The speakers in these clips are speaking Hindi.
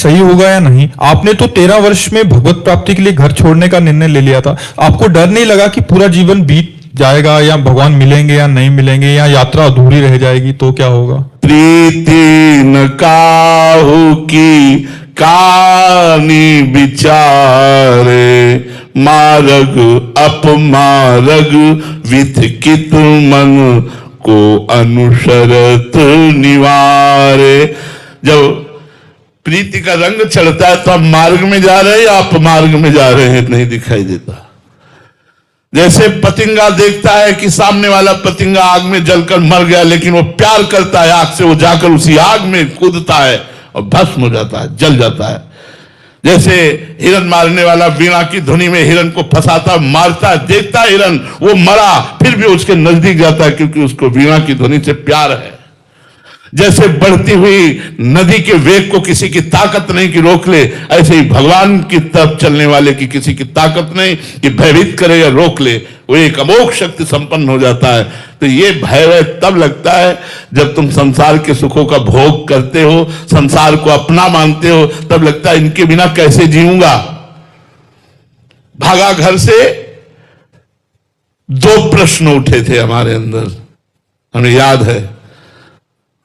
सही होगा या नहीं। आपने तो 13 वर्ष में भगवत प्राप्ति के लिए घर छोड़ने का निर्णय ले लिया था। आपको डर नहीं लगा कि पूरा जीवन बीत जाएगा, या भगवान मिलेंगे या नहीं मिलेंगे, या यात्रा अधूरी रह जाएगी, तो क्या होगा? प्रीति न काहू की कानी विचारे, मार्ग अपमार्ग विथकित मन को अनुसरत निवारे। जब प्रीति का रंग चढ़ता है तो आप मार्ग में जा रहे हैं या अपमार्ग में जा रहे हैं नहीं दिखाई देता। जैसे पतंगा देखता है कि सामने वाला पतंगा आग में जलकर मर गया, लेकिन वो प्यार करता है आग से, वो जाकर उसी आग में कूदता है और भस्म हो जाता है, जल जाता है। जैसे हिरन मारने वाला वीणा की धुनी में हिरन को फंसाता मारता है, देखता है हिरन वो मरा, फिर भी उसके नजदीक जाता है क्योंकि उसको वीणा की धुनी से प्यार है। जैसे बढ़ती हुई नदी के वेग को किसी की ताकत नहीं कि रोक ले, ऐसे ही भगवान की तरफ चलने वाले की किसी की ताकत नहीं कि भयभीत करे या रोक ले, वो एक अमोघ शक्ति संपन्न हो जाता है। तो ये भय तब लगता है जब तुम संसार के सुखों का भोग करते हो, संसार को अपना मानते हो, तब लगता है इनके बिना कैसे जीऊंगा। भागा घर से, 2 प्रश्न उठे थे हमारे अंदर, हमें याद है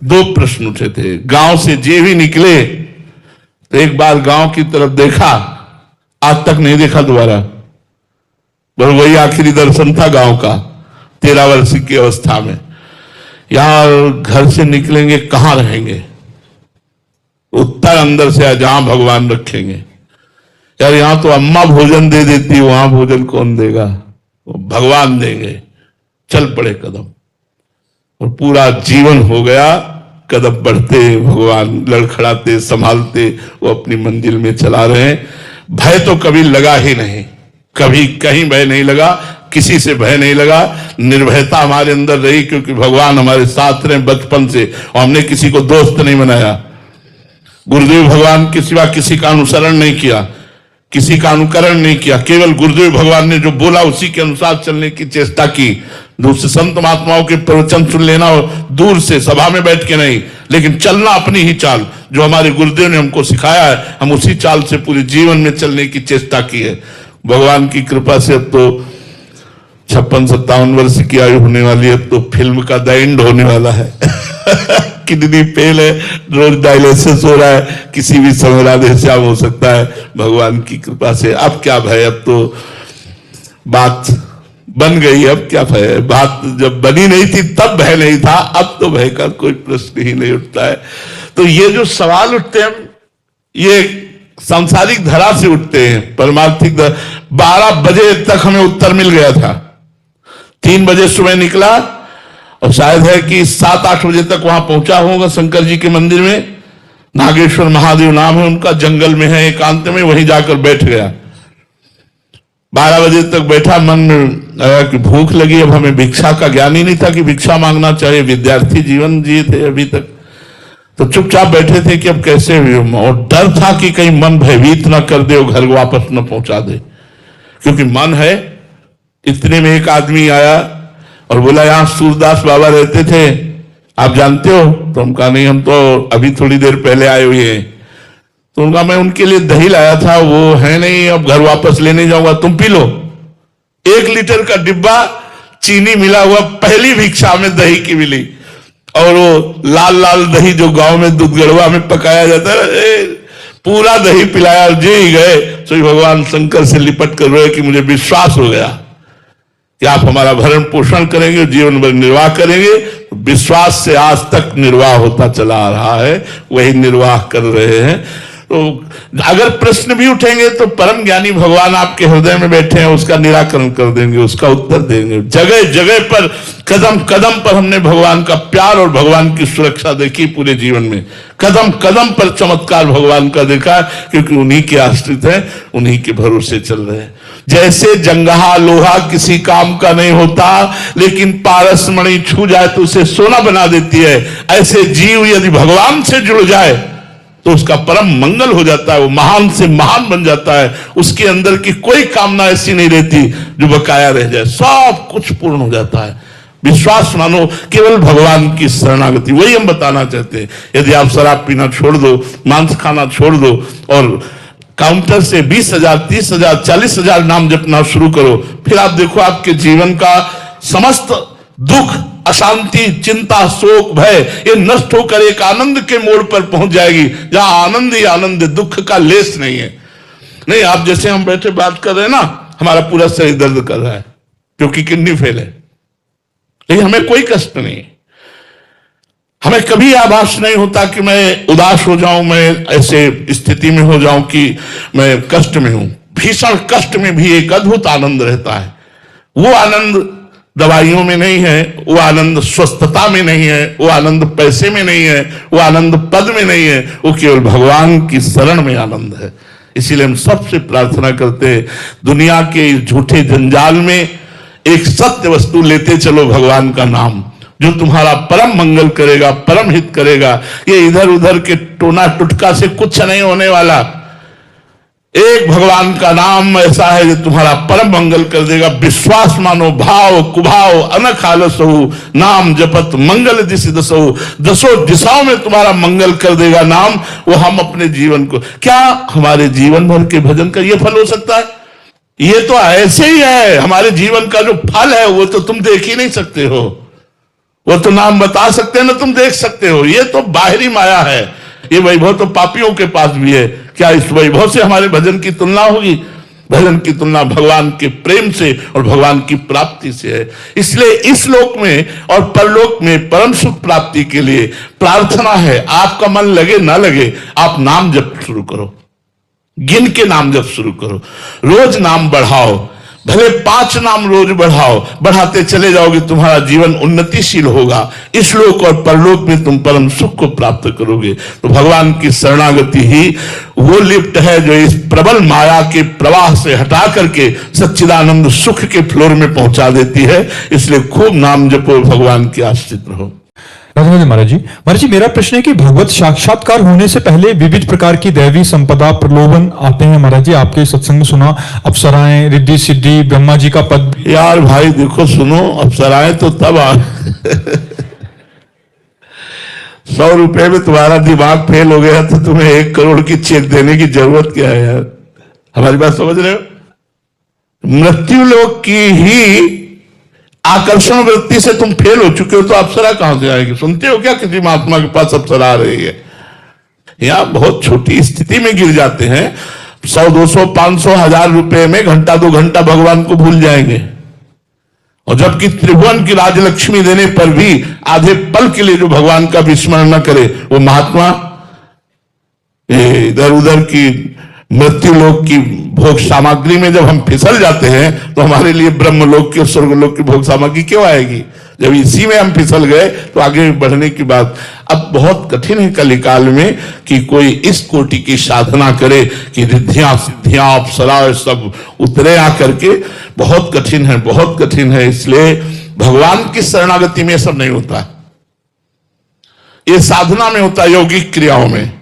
2 प्रश्न उठे थे। गांव से जे भी निकले तो एक बार गांव की तरफ देखा, आज तक नहीं देखा दोबारा, बस वही आखिरी दर्शन था गांव का 13 वर्ष की अवस्था में। यार घर से निकलेंगे कहां रहेंगे, उत्तर अंदर से जहां भगवान रखेंगे। यार यहां तो अम्मा भोजन दे देती, वहां भोजन कौन देगा, वो भगवान देंगे। चल पड़े कदम, और पूरा जीवन हो गया कदम बढ़ते, भगवान लड़खड़ाते संभालते वो अपनी मंजिल में चला रहे हैं। भय तो कभी लगा ही नहीं, कभी कहीं भय नहीं लगा, किसी से भय नहीं लगा। निर्भयता हमारे अंदर रही क्योंकि भगवान हमारे साथ रहे बचपन से, और हमने किसी को दोस्त नहीं बनाया। गुरुदेव भगवान के सिवा किसी का अनुसरण नहीं किया, किसी का अनुकरण नहीं किया, केवल गुरुदेव भगवान ने जो बोला उसी के अनुसार चलने की चेष्टा की। दूसरे संत महात्माओं के प्रवचन सुन लेना और दूर से सभा में बैठ के नहीं, लेकिन चलना अपनी ही चाल, जो हमारे गुरुदेव ने हमको सिखाया है, हम उसी चाल से पूरे जीवन में चलने की चेष्टा की है। भगवान की कृपा से अब तो 56-57 वर्ष की आयु होने वाली है, अब तो फिल्म का द एंड होने वाला है। किडनी फेल है, रोज डायलिसिस हो रहा है, किसी भी समय राधेश्याम हो सकता है भगवान की कृपा से। अब क्या भय, अब तो बात बन गई, अब क्या भय है। बात जब बनी नहीं थी तब भय नहीं था, अब तो भय का कोई प्रश्न ही नहीं उठता है। तो ये जो सवाल उठते हैं ये सांसारिक धरा से उठते हैं, परमार्थिक 12 बजे तक हमें उत्तर मिल गया था। 3 बजे सुबह निकला और शायद है कि 7-8 बजे तक वहां पहुंचा होगा शंकर जी के मंदिर में। नागेश्वर महादेव नाम है उनका, जंगल में है एकांत में, वहीं जाकर बैठ गया। 12 बजे तक बैठा, मन में आया कि भूख लगी। अब हमें भिक्षा का ज्ञान ही नहीं था कि भिक्षा मांगना चाहिए, विद्यार्थी जीवन जिए थे अभी तक, तो चुपचाप बैठे थे कि अब कैसे हुए। और डर था कि कहीं मन भयभीत ना कर दे और घर वापस न पहुंचा दे, क्योंकि मन है। इतने में एक आदमी आया और बोला यहां सूरदास बाबा रहते थे, आप जानते हो? तो हम कहा नहीं, हम तो अभी थोड़ी देर पहले आए हुए हैं। तो उनका मैं उनके लिए दही लाया था, वो है नहीं, अब घर वापस लेने जाऊंगा, तुम पी लो। 1 लीटर का डिब्बा चीनी मिला हुआ पहली भिक्षा में दही की मिली, और वो लाल लाल दही जो गांव में दूध गड़वा में पकाया जाता है, पूरा दही पिलाया, जे ही गए। तो भगवान शंकर से लिपट कर रोए कि मुझे विश्वास हो गया कि आप हमारा भरण पोषण करेंगे, जीवन भर निर्वाह करेंगे। विश्वास से आज तक निर्वाह होता चला आ रहा है, वही निर्वाह कर रहे हैं। तो अगर प्रश्न भी उठेंगे तो परम ज्ञानी भगवान आपके हृदय में बैठे हैं, उसका निराकरण कर देंगे, उसका उत्तर देंगे। जगह जगह पर, कदम कदम पर हमने भगवान का प्यार और भगवान की सुरक्षा देखी पूरे जीवन में। कदम कदम पर चमत्कार भगवान का देखा, क्योंकि उन्हीं के आश्रित हैं, उन्हीं के भरोसे चल रहे हैं। जैसे जंगहा लोहा किसी काम का नहीं होता, लेकिन पारस मणि छू जाए तो उसे सोना बना देती है, ऐसे जीव यदि भगवान से जुड़ जाए तो उसका परम मंगल हो जाता है, वो महान से महान बन जाता है। उसके अंदर की कोई कामना ऐसी नहीं रहती जो बकाया रह जाए, सब कुछ पूर्ण हो जाता है। विश्वास मानो, केवल भगवान की शरणागति। वही हम बताना चाहते हैं। यदि आप शराब पीना छोड़ दो, मांस खाना छोड़ दो और काउंटर से 20,000, 30,000, 40,000 नाम जपना शुरू करो, फिर आप देखो आपके जीवन का समस्त दुख, अशांति, चिंता, शोक, भय ये नष्ट होकर एक आनंद के मोड़ पर पहुंच जाएगी, जहां आनंद ही आनंद, दुख का लेस नहीं है। नहीं, आप जैसे हम बैठे बात कर रहे हैं ना, हमारा पूरा शरीर दर्द कर रहा है क्योंकि किडनी फेल है, लेकिन हमें कोई कष्ट नहीं। हमें कभी आभास नहीं होता कि मैं उदास हो जाऊं, मैं ऐसे स्थिति में हो जाऊं कि मैं कष्ट में हूं। भीषण कष्ट में भी एक अद्भुत आनंद रहता है। वो आनंद दवाइयों में नहीं है, वो आनंद स्वस्थता में नहीं है, वो आनंद पैसे में नहीं है, वो आनंद पद में नहीं है, वो केवल भगवान की शरण में आनंद है। इसीलिए हम सबसे प्रार्थना करते हैं, दुनिया के झूठे जंजाल में एक सत्य वस्तु लेते चलो, भगवान का नाम, जो तुम्हारा परम मंगल करेगा, परम हित करेगा। ये इधर उधर के टोना टुटका से कुछ नहीं होने वाला। एक भगवान का नाम ऐसा है जो तुम्हारा परम मंगल कर देगा। विश्वास मानो, भाव कुभाव अनख आलस हो, नाम जपत मंगल दिशि दसो, दसों दिशाओं में तुम्हारा मंगल कर देगा नाम। वो हम अपने जीवन को, क्या हमारे जीवन भर के भजन का ये फल हो सकता है? ये तो ऐसे ही है। हमारे जीवन का जो फल है वो तो तुम देख ही नहीं सकते हो। वो तो नाम बता सकते हैं ना, तुम देख सकते हो। ये तो बाहरी माया है। ये वैभव तो पापियों के पास भी है। क्या इस वैभव से हमारे भजन की तुलना होगी? भजन की तुलना भगवान के प्रेम से और भगवान की प्राप्ति से है। इसलिए इस लोक में और परलोक में परम सुख प्राप्ति के लिए प्रार्थना है। आपका मन लगे ना लगे, आप नाम जप शुरू करो, गिन के नाम जप शुरू करो, रोज नाम बढ़ाओ, भले 5 नाम रोज बढ़ाओ, बढ़ाते चले जाओगे, तुम्हारा जीवन उन्नतिशील होगा। इस लोक और परलोक में तुम परम सुख को प्राप्त करोगे। तो भगवान की शरणागति ही वो लिफ्ट है जो इस प्रबल माया के प्रवाह से हटा करके सच्चिदानंद सुख के फ्लोर में पहुंचा देती है। इसलिए खूब नाम जपो, भगवान के आश्रित रहो। राधे महाराज जी, मेरा प्रश्न है कि भगवत साक्षात्कार होने से पहले विविध प्रकार की दैवी संपदा, प्रलोभन आते हैं महाराज जी। आपके सत्संग सुना, अप्सराएं, रिद्धि सिद्धि, ब्रह्मा जी का पद। यार भाई देखो, सुनो, अप्सराएं तो तब 100 रुपए में तुम्हारा दिमाग फेल हो गया तो तुम्हें 1 करोड़ की चेक देने की जरूरत क्या है यार? हमारी बात समझ रहे हो? मृत्यु लोक की ही आकर्षण वृत्ति से तुम फेल हो चुके हो, तो अप्सरा कहां से आएगी? सुनते हो क्या किसी महात्मा के पास अप्सरा आ रही है? या बहुत छोटी स्थिति में गिर जाते हैं, 100, 200, 500, 1000 रुपए में घंटा 2 घंटा भगवान को भूल जाएंगे। और जबकि त्रिभुवन की राजलक्ष्मी देने पर भी आधे पल के लिए जो भगवान का विस्मरण न करे, वो महात्मा इधर उधर की मृत्यु लोक की भोग सामग्री में जब हम फिसल जाते हैं तो हमारे लिए ब्रह्मलोक की और स्वर्गलोक की भोग सामग्री क्यों आएगी? जब इसी में हम फिसल गए तो आगे बढ़ने की बात। अब बहुत कठिन है कलिकाल में कि कोई इस कोटि की साधना करे कि रिद्धियां सिद्धियां अप्सरा सब उतरे आकर के। बहुत कठिन है, बहुत कठिन है। इसलिए भगवान की शरणागति में सब नहीं होता, ये साधना में होता है, यौगिक क्रियाओं में।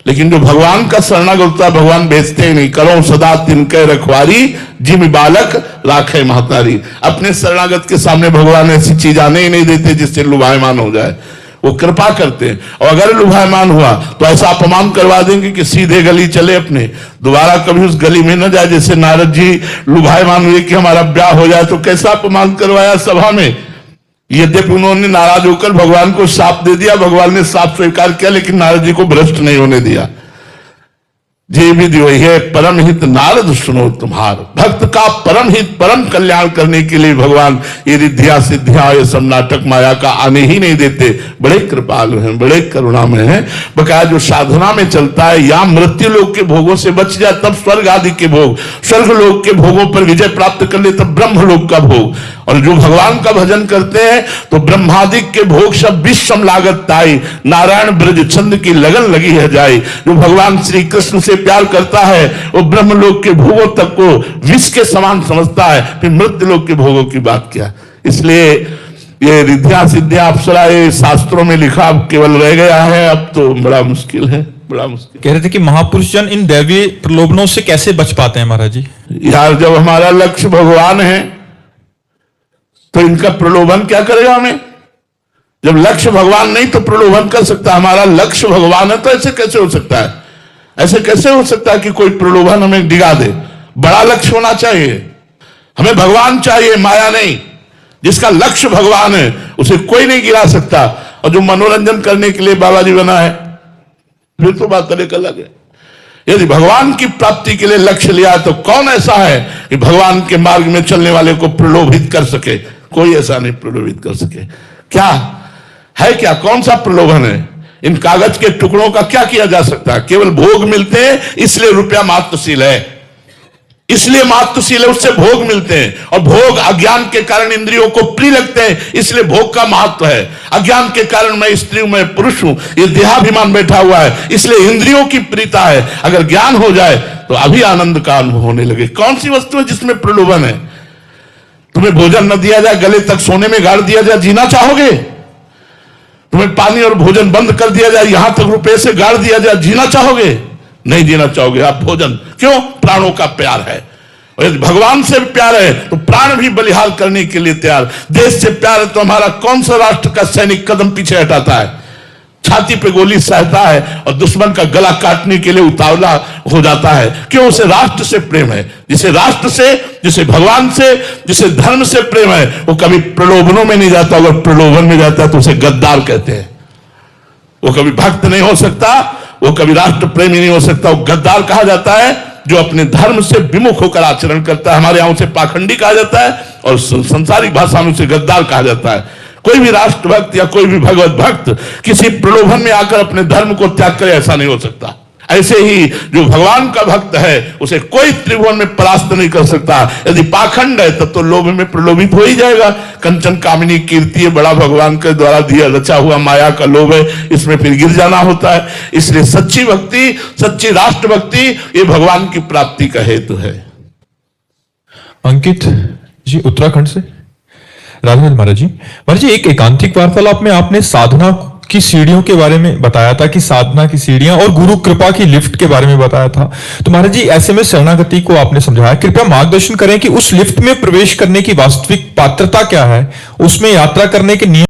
लेकिन जो भगवान का शरणागत होता है, भगवान बेचते ही नहीं। करो सदा तिनके रखवारी, जिम बालक राखे महतारी। अपने शरणागत के सामने भगवान ऐसी चीज आने ही नहीं देते जिससे लुभायमान हो जाए। वो कृपा करते हैं, और अगर लुभायमान हुआ तो ऐसा अपमान करवा देंगे कि सीधे गली चले अपने, दोबारा कभी उस गली में न जाए। जैसे नारद जी लुभायमान हुए कि हमारा ब्याह हो जाए, तो कैसा अपमान करवाया सभा में। यद्यपि उन्होंने नाराज होकर भगवान को साप दे दिया, भगवान ने साप स्वीकार किया, लेकिन नारद जी को भ्रष्ट नहीं होने दिया। जे विधि वही है, परम हित नारद सुनो तुम्हार। भक्त का परम हित, परम कल्याण करने के लिए भगवान ये रिद्धियां सिद्धियां, ये सब नाटक माया का आने ही नहीं देते। बड़े कृपालु हैं, बड़े करुणामय हैं। बकाया जो साधना में चलता है, या मृत्यु लोक के भोगों से बच जाए तब स्वर्ग आदि के भोग, स्वर्ग लोक के भोगों पर विजय प्राप्त कर ले तब ब्रह्म लोक का भोग। और जो भगवान का भजन करते हैं तो ब्रह्मादिक के भोग सब विषम लागत ताई, नारायण ब्रज छंद की लगन लगी है जाए। जो भगवान श्री कृष्ण से प्यार करता है वो ब्रह्मलोक के भोगों तक को विष के समान समझता है, फिर मृत्यु लोक के भोगों की बात क्या। इसलिए ये रिद्धियां सिद्धियां अप्सरा ये शास्त्रों में लिखा अब केवल रह गया है। अब तो बड़ा मुश्किल है, बड़ा मुश्किल। कह रहे थे कि महापुरुष जन इन दैवीय प्रलोभनों से कैसे बच पाते हैं महाराज जी? यार जब हमारा लक्ष्य भगवान है तो इनका प्रलोभन क्या करेगा हमें? जब लक्ष्य भगवान नहीं तो प्रलोभन कर सकता। हमारा लक्ष्य भगवान है, तो ऐसे कैसे हो सकता है? ऐसे कैसे हो सकता है कि कोई प्रलोभन हमें डिगा दे? बड़ा लक्ष्य होना चाहिए। हमें भगवान चाहिए, माया नहीं। जिसका लक्ष्य भगवान है उसे कोई नहीं गिरा सकता। और जो मनोरंजन करने के लिए बाबा जी बना है, फिर तो बात अलग अलग है। यदि भगवान की प्राप्ति के लिए लक्ष्य लिया तो कौन ऐसा है कि भगवान के मार्ग में चलने वाले को प्रलोभित कर सके? कोई ऐसा नहीं प्रलोभित कर सके। क्या है? क्या कौन सा प्रलोभन है? इन कागज के टुकड़ों का क्या किया जा सकता है? केवल भोग मिलते हैं, इसलिए रुपया मात्रशील है, इसलिए मात्रशील है, उससे भोग मिलते हैं। और भोग अज्ञान के कारण इंद्रियों को प्रिय लगते हैं, इसलिए भोग का महत्व है। अज्ञान के कारण मैं स्त्री हूं, मैं पुरुष हूं, ये देहाभिमान बैठा हुआ है, इसलिए इंद्रियों की प्रीता है। अगर ज्ञान हो जाए तो अभी आनंद का अनुभव होने लगे। कौन सी वस्तु है जिसमें प्रलोभन है? तुम्हें भोजन न दिया जाए, गले तक सोने में गाड़ दिया जाए, जीना चाहोगे? तुम्हें पानी और भोजन बंद कर दिया जाए, यहां तक रुपए से गाड़ दिया जाए, जीना चाहोगे? नहीं जीना चाहोगे आप। भोजन क्यों? प्राणों का प्यार है। और यदि भगवान से प्यार है तो प्राण भी बलिहार करने के लिए तैयार। देश से प्यार है तो हमारा कौन सा राष्ट्र का सैनिक कदम पीछे हटाता है? छाती पे गोली सहता है और दुश्मन का गला काटने के लिए उतावला हो जाता है। क्यों? उसे राष्ट्र से प्रेम है। जिसे राष्ट्र से, जिसे भगवान से, जिसे धर्म से प्रेम है, वो कभी प्रलोभनों में नहीं जाता। अगर प्रलोभन में जाता है तो उसे गद्दार कहते हैं। वो कभी भक्त नहीं हो सकता, वो कभी राष्ट्र प्रेमी नहीं हो सकता। वो गद्दार कहा जाता है जो अपने धर्म से विमुख होकर आचरण करता है। हमारे यहां उसे पाखंडी कहा जाता है और संसारिक भाषा में उसे गद्दार कहा जाता है। कोई भी राष्ट्र भक्त या कोई भी भगवत भक्त किसी प्रलोभन में आकर अपने धर्म को त्याग करे, ऐसा नहीं हो सकता। ऐसे ही जो भगवान का भक्त है उसे कोई त्रिभुवन में परास्त नहीं कर सकता। यदि पाखंड है तब तो लोभ में प्रलोभित हो ही जाएगा। कंचन कामिनी कीर्ति है, बड़ा भगवान के द्वारा दिया रचा हुआ माया का लोभ है, इसमें फिर गिर जाना होता है। इसलिए सच्ची भक्ति, सच्ची राष्ट्र भक्ति, ये भगवान की प्राप्ति का हेतु है। अंकित जी उत्तराखंड से। राधा महाराज जी, महाराज जी एक एकांतिक वार्तालाप में आपने साधना की सीढ़ियों के बारे में बताया था कि साधना की सीढ़ियां और गुरु कृपा की लिफ्ट के बारे में बताया था। तो महाराज जी ऐसे में शरणागति को आपने समझाया, कृपया मार्गदर्शन करें कि उस लिफ्ट में प्रवेश करने की वास्तविक पात्रता क्या है, उसमें यात्रा करने के नियम